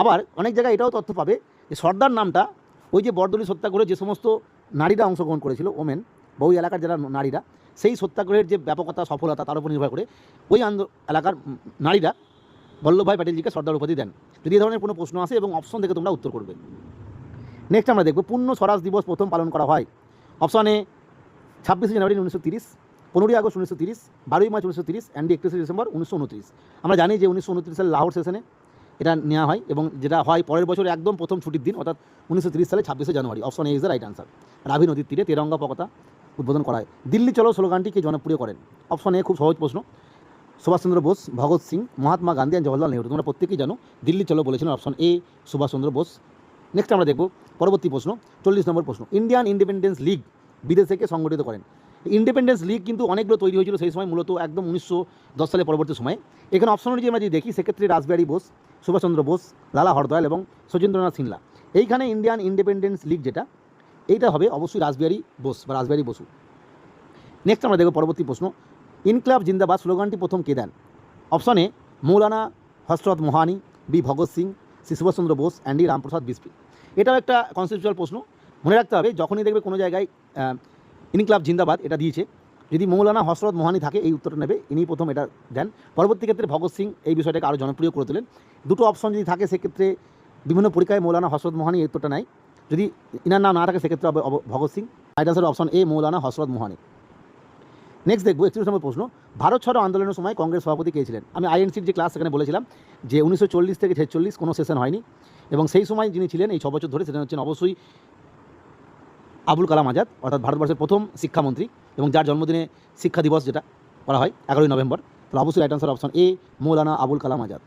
আবার অনেক জায়গায় এটাও তথ্য পাবে যে সর্দার নামটা ওই যে বরদৌলি সত্যাগ্রহে যে সমস্ত নারীরা অংশগ্রহণ করেছিল, ওমেন বা ওই এলাকার যারা নারীরা, সেই সত্যাগ্রহের যে ব্যাপকতা সফলতা তার উপর নির্ভর করে ওই এলাকার নারীরা বল্লভভাই প্যাটেলজিকে সর্দার উপাধি দেন। যদি এই ধরনের কোনো প্রশ্ন আসে এবং অপশন থেকে তোমরা উত্তর করবে। নেক্সট আমরা দেখব পূর্ণ স্বরাজ দিবস প্রথম পালন করা হয়। অপশন এ 26শে জানুয়ারি 1930, 15ই আগস্ট 1930, 12ই মার্চ 1930 অ্যান্ড 31শে ডিসেম্বর 1929। আমরা জানি যে 1929 সালে লাহোর সেশনে এটা নেওয়া হয়, এবং যেটা হয় পরের বছর একদম প্রথম ছুটির দিন, অর্থাৎ 1930 সালে 26শে January. Option A is the right answer. Ravi নদীর তীরে তেরঙ্গা পতাকা উদ্বোধন করা হয়। দিল্লি চলো স্লোগানটিকে জনপ্রিয় করেন? অপশন এ খুব সহজ প্রশ্ন, সুভাষচন্দ্র বোস, ভগৎ সিং, মহাত্মা গান্ধী অ্যান্ড জওহরলাল নেহরু। তোমরা প্রত্যেকেই জানো দিল্লি চলো বলেছিলেন option A Subhash Chandra Bose. Next আমরা দেখব পরবর্তী প্রশ্ন 40 নম্বর প্রশ্ন, ইন্ডিয়ান ইন্ডিপেন্ডেন্স লিগ বিদেশ থেকে সংগঠিত করেন? ইন্ডিপেন্ডেন্স লিগ কিন্তু অনেকগুলো তৈরি হয়েছিল সেই সময়, মূলত একদম 1910 সালের পরবর্তী সময়ে। এখানে অপশন অনুযায়ী আমরা যদি দেখি সেক্ষেত্রে রাসবিহারী বোস, সুভাষচন্দ্র বোস, লালা হরদয়াল এবং সচিন্দ্রনাথ সিনহা। এইখানে ইন্ডিয়ান ইন্ডিপেন্ডেন্স লিগ যেটা, এইটা হবে অবশ্যই রাসবিহারী বোস বা রাসবিহারী বসু। নেক্সট আমরা দেখব পরবর্তী প্রশ্ন, ইনকলাব জিন্দাবাদ স্লোগানটি প্রথম কে দেন? Option A Maulana Hasrat Mohani, B Bhagat Singh, C Subhash Chandra Bose and D Ramprasad বিসপি। এটাও একটা কনসেপচুয়াল প্রশ্ন, মনে রাখতে হবে যখনই দেখবে কোনো জায়গায় ইনকলাব জিন্দাবাদ এটা দিয়েছে, যদি মৌলানা হজরত মোহানি থাকে এই উত্তরটা নেবে, ইনি প্রথম এটা দেন। পরবর্তী ক্ষেত্রে ভগৎ সিং এই বিষয়টাকে আরও জনপ্রিয় করে তোলেন। দুটো অপশন যদি থাকে সেক্ষেত্রে বিভিন্ন পরীক্ষায় মৌলানা হজরত মোহানি এই উত্তরটা নেয়, যদি ইনার নাম না থাকে সেক্ষেত্রে হবে Bhagat Singh. Right answer option A Maulana Hasrat Mohani. Next দেখবো 31 নম্বর প্রশ্ন, ভারত ছাড়ো আন্দোলনের সময় কংগ্রেস সভাপতি কে ছিলেন? আমি আইএনসির যে ক্লাস সেখানে বলেছিলাম যে 1940 থেকে 46 কোনো সেশন হয়নি, এবং সেই সময় যিনি ছিলেন এই 6 বছর ধরে সেটা হচ্ছেন অবশ্যই আবুল কালাম আজাদ, অর্থাৎ ভারতবর্ষের প্রথম শিক্ষামন্ত্রী, এবং যার জন্মদিনে শিক্ষা দিবস যেটা করা হয় 11ই নভেম্বর। তাহলে অবশ্যই right answer option A Maulana Abul Kalam Azad.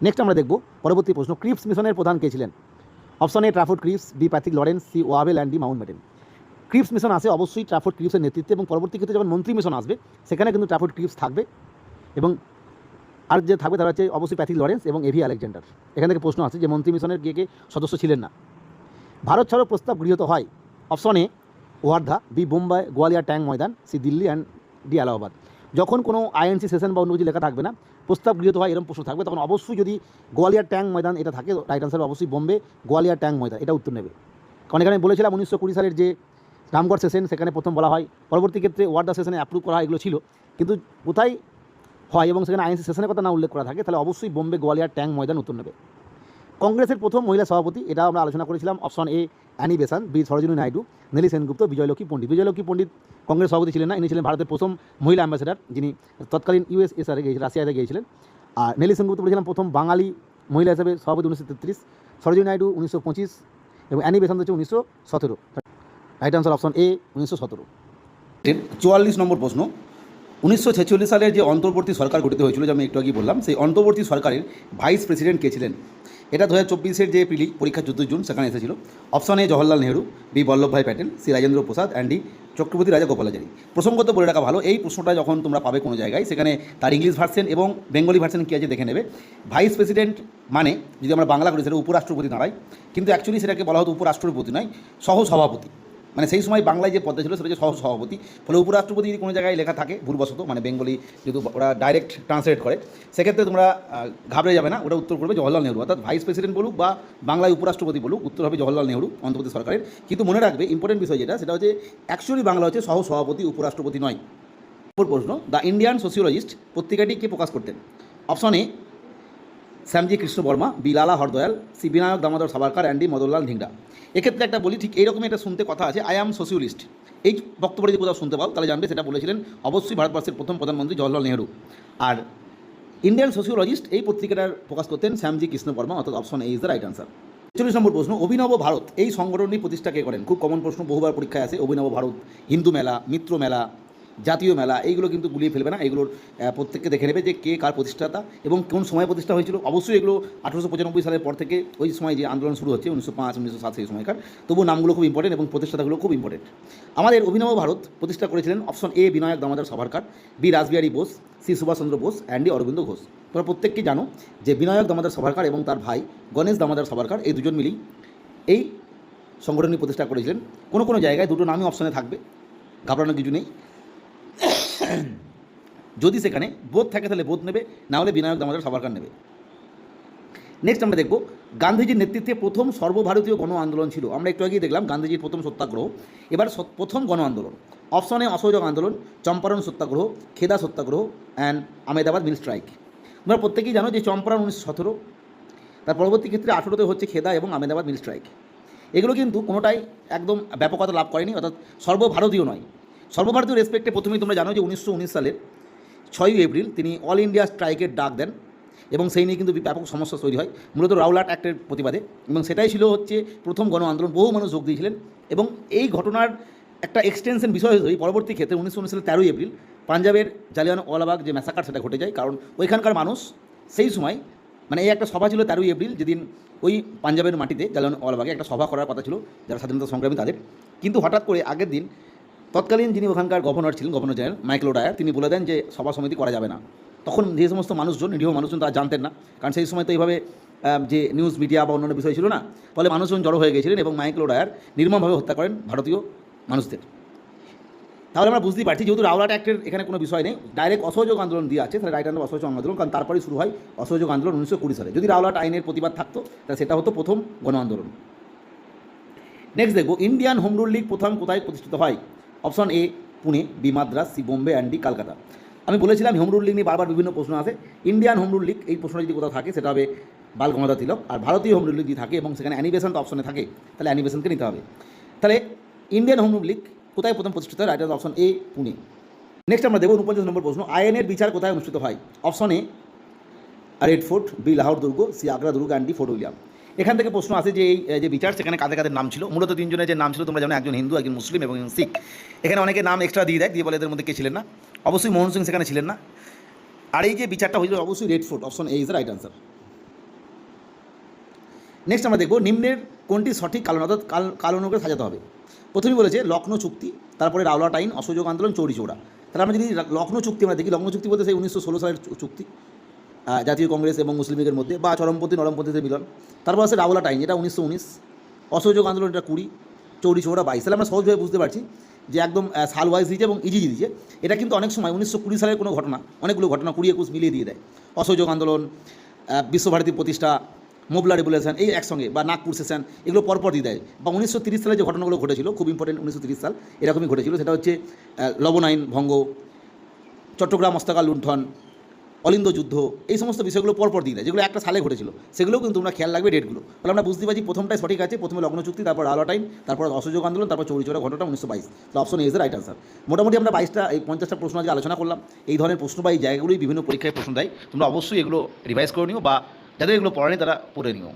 Next আমরা দেখব পরবর্তী প্রশ্ন, ক্রিপস মিশনের প্রধান কে ছিলেন? Option A Stafford Cripps, B Pethick Lawrence, C Wavell and D Mountbatten. Cripps mission আসে অবশ্যই ট্রাফোর্ড ক্রিপসের নেতৃত্বে, এবং পরবর্তী ক্ষেত্রে যখন মন্ত্রী মিশন আসবে সেখানে কিন্তু ট্রাফোর্ড ক্রিপস থাকবে, এবং আর যে থাকবে তারা হচ্ছে অবশ্যই প্যাথিক লরেন্স এবং এভি আলেকজান্ডার। এখান থেকে প্রশ্ন আছে যে মন্ত্রী মিশনের কে কে সদস্য ছিলেন না? ভারত ছাড়ো প্রস্তাব গৃহীত হয়? Option A Wardha, B Bombay, Gwalior tank Maidan, C Delhi and D Allahabad. যখন কোনো আইএনসি সেশন বা অন্য কিছু লেখা থাকবে না, প্রস্তাব গৃহীত হয় এরকম প্রশ্ন থাকবে, তখন অবশ্যই যদি গোয়ালিয়র ট্যাঙ্ক ময়দান এটা থাকে, রাইট আনসার অবশ্যই বোম্বে গোয়ালিয়র ট্যাঙ্ক ময়দান, এটা উত্তর নেবে। কারণ এখানে বলেছিলাম 1920 সালের যে রামগড় সেশন সেখানে প্রথম বলা হয়, পরবর্তী ক্ষেত্রে ওয়ার্ধা সেশনে অ্যাপ্রুভ করা এগুলো ছিল, কিন্তু কোথায় হয় এবং সেখানে আইএনসি সেশনের কথা না উল্লেখ করা থাকে, তাহলে অবশ্যই বোম্বে গোয়ালিয়র ট্যাঙ্ক ময়দান উত্তর নেবে। কংগ্রেসের প্রথম মহিলা সভাপতি, এটা আমরা আলোচনা করেছিলাম, option A Annie Besant, B Sarojini Naidu, Nellie Sengupta, Vijayalakshmi Pandit. Vijayalakshmi Pandit Congress সভাপতি ছিলেন না, ইনি ছিলেন ভারতের প্রথম মহিলা অ্যাম্বাসেডার, যিনি তৎকালীন ইউএসএসআরে গিয়েছিলেন, রাশিয়াতে গিয়েছিলেন। আর নেলি সেনগুপ্ত বলেছিলাম প্রথম বাঙালি মহিলা হিসেবে সভাপতি 1933, সরোজিনী নাইডু 1925 এবং অ্যানি বেসান্ট হচ্ছে 1917। রাইট আনসার অপশন এ 1917। 44 নম্বর প্রশ্ন, 1946 সালের যে অন্তর্বর্তী সরকার গঠিত হয়েছিল, যে আমি একটু আগে বললাম, সেই অন্তর্বর্তী সরকারের ভাইস প্রেসিডেন্ট কে ছিলেন? এটা 2024-এর যে পরীক্ষা 14 জুন সেখানে এসেছিল। Option A Jawaharlal Nehru, B Vallabhbhai Patel, C Rajendra Prasad and D Chakravarti রাজা গোপালাচারী। প্রসঙ্গত বলে রাখা ভালো, এই প্রশ্নটা যখন তোমরা পাবে কোনো জায়গায়, সেখানে তার ইংলিশ ভার্সন এবং বেঙ্গলি ভার্সন কী আছে দেখে নেবে। ভাইস প্রেসিডেন্ট মানে যদি আমরা বাংলা করি সেটা উপরাষ্ট্রপতি দাঁড়ায়, কিন্তু অ্যাকচুয়ালি সেটাকে বলা হতো উপরাষ্ট্রপতি নয়, সহসভাপতি। মানে সেই সময় বাংলায় যে পদটা ছিল সেটা হচ্ছে সহসভাপতি। ফলে উপরাষ্ট্রপতি যদি কোনো জায়গায় লেখা থাকে ভুলবশত, মানে বেঙ্গলি যেহেতু ওরা ডাইরেক্ট ট্রান্সলেট করে, সেক্ষেত্রে তোমরা ঘাবড়ে যাবে না, ওটা উত্তর করবে জওহরলাল নেহরু। অর্থাৎ ভাইস প্রেসিডেন্ট বলুক বা বাংলায় উপরাষ্ট্রপতি বলুক, উত্তর হবে জওহরলাল নেহরু, অন্ধ্রপ্রদেশ সরকারের। কিন্তু মনে রাখবে ইম্পর্টেন্ট বিষয় যেটা, সেটা হচ্ছে অ্যাকচুয়ালি বাংলা হচ্ছে সহসভাপতি, উপরাষ্ট্রপতি নয়। প্রশ্ন, দ্য ইন্ডিয়ান সোশিওলজিস্ট পত্রিকাটি কে প্রকাশ করতেন? Option A Shyamji Krishna Varma, B Lala Hardayal, C Vinayak Damodar Savarkar, and D Madanlal Dhingra. এক্ষেত্রে একটা বলি, ঠিক এইরকমই একটা শুনতে কথা আছে, আই অ্যাম সোশিওলিস্ট। এই বক্তব্যটা যদি কোথাও শুনতে পাও তাহলে জানবে সেটা বলেছিলেন অবশ্যই ভারতবর্ষের প্রথম প্রধানমন্ত্রী জওহরলাল নেহরু। আর ইন্ডিয়ান সোশিওলজিস্ট এই পত্রিকাটার প্রকাশ করতেন শ্যামজি কৃষ্ণ বর্মা, অর্থাৎ option A is the right answer. 40 নম্বর প্রশ্ন, অভিনব ভারত এই সংগঠনটি প্রতিষ্ঠা কে করেন? খুব কমন প্রশ্ন, বহুবার পরীক্ষায় আসে। অভিনব ভারত, হিন্দু মেলা, মিত্র মেলা, জাতীয় মেলা, এইগুলো কিন্তু গুলিয়ে ফেলবে না। এগুলোর প্রত্যেককে দেখে নেবে যে কে কার প্রতিষ্ঠাতা এবং কোন সময় প্রতিষ্ঠা হয়েছিল। অবশ্যই এগুলো 1895 সালের পর থেকে, ওই সময় যে আন্দোলন শুরু হচ্ছে 1905, 1907 সেই সময়কার, তবু নামগুলো খুব ইম্পর্টেন্ট এবং প্রতিষ্ঠাতাগুলো খুব ইম্পর্টেন্ট। আমাদের অভিনব ভারত প্রতিষ্ঠা করেছিলেন option A Vinayak Damodar Savarkar, B Rashbehari Bose, C Subhash Chandra Bose, and D Aurobindo Ghosh. তোমরা প্রত্যেককেই জানো যে বিনায়ক দামোদর সাভারকার এবং তার ভাই গণেশ দামোদর সাভারকার, এই দুজন মিলেই এই সংগঠনটি প্রতিষ্ঠা করেছিলেন। কোনো কোনো জায়গায় দুটো নামই অপশনে থাকবে, ঘাবড়ানোর কিছু নেই। যদি সেখানে বোধ থাকে তাহলে বোধ নেবে, না হলে বিনায়ক দামোদর সাভারকার নেবে। নেক্সট আমরা দেখব গান্ধীজির নেতৃত্বে প্রথম সর্বভারতীয় গণ আন্দোলন ছিল। আমরা একটু আগেই দেখলাম গান্ধীজির প্রথম সত্যাগ্রহ, এবার প্রথম গণ আন্দোলন। অপশনে অসহযোগ আন্দোলন, চম্পারণ সত্যাগ্রহ, খেদা সত্যাগ্রহ, অ্যান্ড আহমেদাবাদ মিল স্ট্রাইক। তোমরা প্রত্যেকেই জানো যে চম্পারণ 1917, তার পরবর্তী ক্ষেত্রে 18তে হচ্ছে খেদা এবং আহমেদাবাদ মিল স্ট্রাইক। এগুলো কিন্তু কোনোটাই একদম ব্যাপকতা লাভ করেনি, অর্থাৎ সর্বভারতীয় নয়। সর্বভারতীয় রেসপেক্টে প্রথমেই তোমরা জানো যে 1919 সালের 6ই এপ্রিল তিনি অল ইন্ডিয়া স্ট্রাইকের ডাক দেন এবং সেই নিয়ে কিন্তু ব্যাপক সমস্যা তৈরি হয়, মূলত রাওলাট অ্যাক্টের প্রতিবাদে, এবং সেটাই ছিল হচ্ছে প্রথম গণ আন্দোলন। বহু মানুষ যোগ দিয়েছিলেন এবং এই ঘটনার একটা এক্সটেনশন বিষয় হয়ে পরবর্তী ক্ষেত্রে 1919 সালের 13ই এপ্রিল পাঞ্জাবের জালিয়ানওয়ালাবাগ যে ম্যাসাকার সেটা ঘটে যায়। কারণ ওইখানকার মানুষ সেই সময়, মানে এই একটা সভা ছিল 13ই এপ্রিল, যেদিন ওই পাঞ্জাবের মাটিতে জালিয়ানওয়ালাবাগে একটা সভা করার কথা ছিল যারা স্বাধীনতা সংগ্রামী তাদের, কিন্তু হঠাৎ করে আগের দিন তৎকালীন যিনি ওখানকার গভর্নর ছিলেন, গভর্নর জেনারেল মাইকেল ওডায়ার, তিনি বলে দেন যে সভা সমিতি করা যাবে না। তখন যে সমস্ত মানুষজন, নিরীহ মানুষজন, তারা জানতেন না, কারণ সেই সময় তো এইভাবে যে নিউজ মিডিয়া বা অন্যান্য বিষয় ছিল না, ফলে মানুষজন জড়ো হয়ে গেছিলেন এবং মাইকেল ওডায়ার নির্মমভাবে হত্যা করেন ভারতীয় মানুষদের। তাহলে আমরা বুঝতেই পারছি যেহেতু রাওলাট অ্যাক্টের এখানে কোনো বিষয় নেই, ডাইরেক্ট অসহযোগ আন্দোলন দিয়ে আছে, তাহলে রাইট হ্যান্ড অসহযোগ আন্দোলন, কারণ তারপরেই শুরু হয় অসহযোগ আন্দোলন 1920 সালে। যদি রাওলাট আইনের প্রতিবাদ থাকতো তাহলে সেটা হতো প্রথম গণ আন্দোলন। নেক্সট দেখব ইন্ডিয়ান হোম রুল লীগ প্রথম কোথায় প্রতিষ্ঠিত হয়? Option A Pune, B Madras, C Bombay, and D Kolkata. আমি বলেছিলাম হোম রুল লীগ নিয়ে বারবার বিভিন্ন প্রশ্ন আসে। ইন্ডিয়ান হোম রুল লীগ এই প্রশ্নটা যদি কোথাও থাকে সেটা হবে বাল গঙ্গাধর তিলক। আর ভারতীয় হোম রুল লীগ যদি থাকে এবং সেখানে অ্যানিবেশন তো অপশনে থাকে, তাহলে অ্যানিবেশনকে নিতে হবে। তাহলে ইন্ডিয়ান হোম রুল লীগ কোথায় প্রথম প্রতিষ্ঠিত হয়? Right option A Pune. Next আমরা দেবো 49 নম্বর প্রশ্ন, আইএনের বিচার কোথায় অনুষ্ঠিত হয়? Option A red fort, B Lahore দুর্গ, সি আগ্রা দুর্গ, অ্যান্ড ডি ফোর্ট উইলিয়াম। এখান থেকে প্রশ্ন আছে যে এই যে বিচার, সেখানে কাদের কাদের নাম ছিল। মূলত তিনজনের যে নাম ছিল তোমরা জানো, একজন হিন্দু, একজন মুসলিম এবং একজন শিখ। এখানে অনেকে নাম এক্সট্রা দিয়ে দেয়, দিয়ে বলে এদের মধ্যে কে ছিলেন না। অবশ্যই মোহন সিং সেখানে ছিলেন না। আর এই যে বিচারটা হয়েছিল অবশ্যই red fort, option A is the right answer. Next আমরা দেখবো নিম্নের কোনটি সঠিক কারণ, অর্থাৎ কারণকে সাজাতে হবে। প্রথমেই বলেছে লখনৌ চুক্তি, তারপরে রাওলাট আইন, অসহযোগ আন্দোলন, চৌরি চৌরা। তাহলে আমরা যদি লখনৌ চুক্তি আমরা দেখি, লখনৌ চুক্তি বলতে সেই 1916 সালের চুক্তি জাতীয় কংগ্রেস এবং মুসলিম লীগের মধ্যে, বা চরমপন্থী নরমপন্থীদের মিলন। তারপর আছে রাওলাট আইন, যেটা 1919, অসহযোগ আন্দোলন এটা 20, চৌরি চৌরা 22। তাহলে আমরা সহজভাবে বুঝতে পারছি যে একদম সাল ওয়াইজ দিয়েছে এবং ইজি দিয়েছে। এটা কিন্তু অনেক সময় 1920 সালের কোনো ঘটনা, অনেকগুলো ঘটনা 20-21 মিলিয়ে দিয়ে দেয়। অসহযোগ আন্দোলন, বিশ্বভারতীর প্রতিষ্ঠা, মোবলা রেভুলেশন, এই একসঙ্গে, বা নাগপুর সেশন, এগুলো পরপর দিয়ে দেয়। বা 1930 সালে যে ঘটনাগুলো ঘটেছিল, খুব ইম্পর্টেন্ট, 1930 সাল এরকমই ঘটেছিল। সেটা হচ্ছে লবণ আইন ভঙ্গ, চট্টগ্রাম মস্তকাল লুণ্ঠন, অলিন্দ যুদ্ধ, এই সমস্ত বিষয়গুলো পরপর দিয়ে দেয়, যেগুলো একটা সালে ঘটেছিল। সেগুলোও কিন্তু তোমরা খেয়াল রাখবে ডেটগুলো। তাহলে আমরা বুঝতে পারছি প্রথমটাই সঠিক আছে, প্রথমে লখনৌ চুক্তি, তারপর রাওলাট আইন, তারপর অসহযোগ আন্দোলন, তারপর চৌরি চৌরা ঘটনাটা 1922। তাহলে option is the right answer. মোটামুটি আমরা 50টা প্রশ্ন আজকে আলোচনা করলাম। এই ধরনের প্রশ্ন বা এই জায়গাগুলোই বিভিন্ন পরীক্ষায় প্রশ্ন দেয়। তোমরা অবশ্যই এগুলো রিভাইজ করে নিও, বা যাদের এগুলো পড়ানি তারা পড়ে নিও।